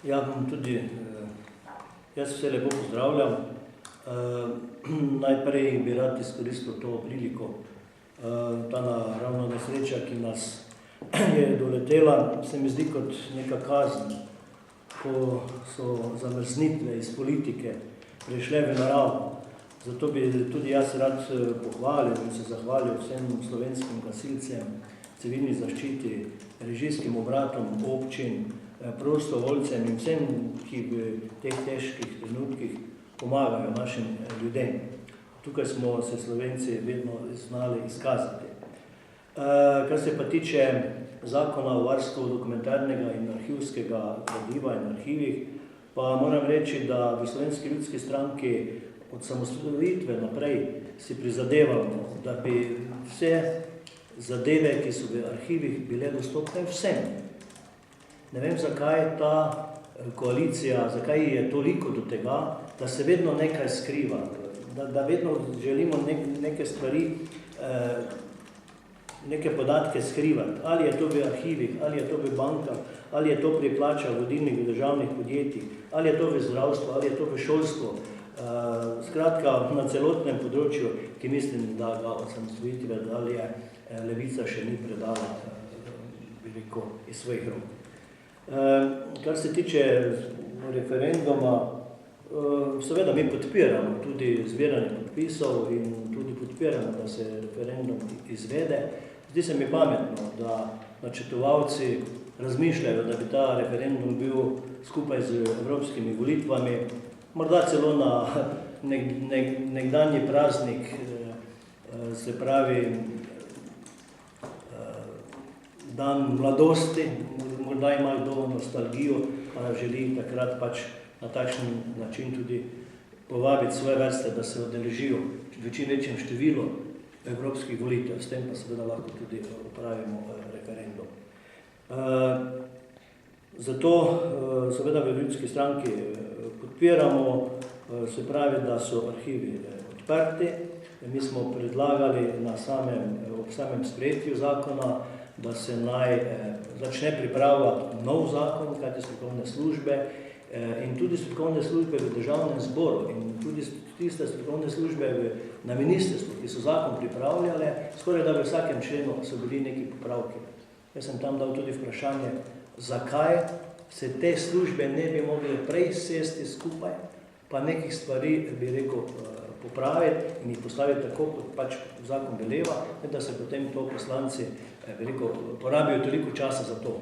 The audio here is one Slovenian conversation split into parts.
Ja, tudi jaz vse lepo pozdravljam. Najprej bi rad izkoristil to priliko. Ta naravna nesreča, ki nas je doletela, se mi zdi kot neka kazen, ko so zamrznitve iz politike prišle v naravo. Zato bi tudi jaz rad pohvalil in se zahvalil vsem slovenskim gasilcem, civilni zaščiti, režijskim obratom občin, prostovoljcem in vsem, ki v teh težkih trenutkih pomagajo našim ljudem. Tukaj smo se Slovenci vedno znali izkazati. Kar se pa tiče zakona o varstvu dokumentarnega in arhivskega gradiva in arhivih, pa moram reči, da v Slovenski ljudski stranki od samostojitve naprej si prizadevamo, da bi vse zadeve, ki so v arhivih, bile dostopne vsem. Ne vem, zakaj ta koalicija, zakaj je toliko do tega, da se vedno nekaj skriva, da vedno želimo neke stvari, neke podatke skrivati. Ali je to v arhivih, ali je to v bankah, ali je to pri plačah vodilnih državnih podjetij, ali je to v zdravstvu, ali je to v šolstvu. Skratka, na celotnem področju, ki mislim, da ga od samostojitve dalje Levica še ni predala veliko iz svojih rok. Kar se tiče referenduma, seveda mi podpiramo tudi zbiranje podpisov in tudi podpiramo, da se referendum izvede. Zdi se mi pametno, da načrtovalci razmišljajo, da bi ta referendum bil skupaj z evropskimi volitvami, morda celo na nekdanji praznik, se pravi dan mladosti, morda ima kdo nostalgijo, pa želi takrat pač na takšen način tudi povabiti svoje vrste, da se udeležijo v čim večjem številu evropskih volitev, s tem pa seveda lahko tudi opravimo referendum. Zato seveda v Ljudski stranki podpiramo, se pravi, da so arhivi odprti. Mi smo predlagali ob samem sprejetju zakona, da se naj začne pripravljati nov zakon, kajti strokovne službe in tudi strokovne službe v državnem zboru in tudi tiste strokovne službe na ministrstvu, ki so zakon pripravljale, skoraj da v vsakem členu so bili neki popravki. Jaz sem tam dal tudi vprašanje, zakaj se te službe ne bi mogli prej sesti skupaj, pa nekih stvari, bi rekel, popraviti in jih postaviti tako, kot pač zakon veleva, da se potem to poslanci porabijo toliko časa za to.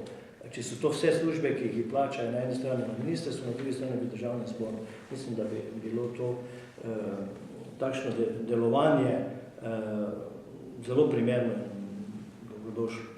Če so to vse službe, ki jih plačajo na eni strani na ministrstvu, na drugi strani v državnem zboru, mislim, da bi bilo to takšno delovanje zelo primerno in dobrodošlo.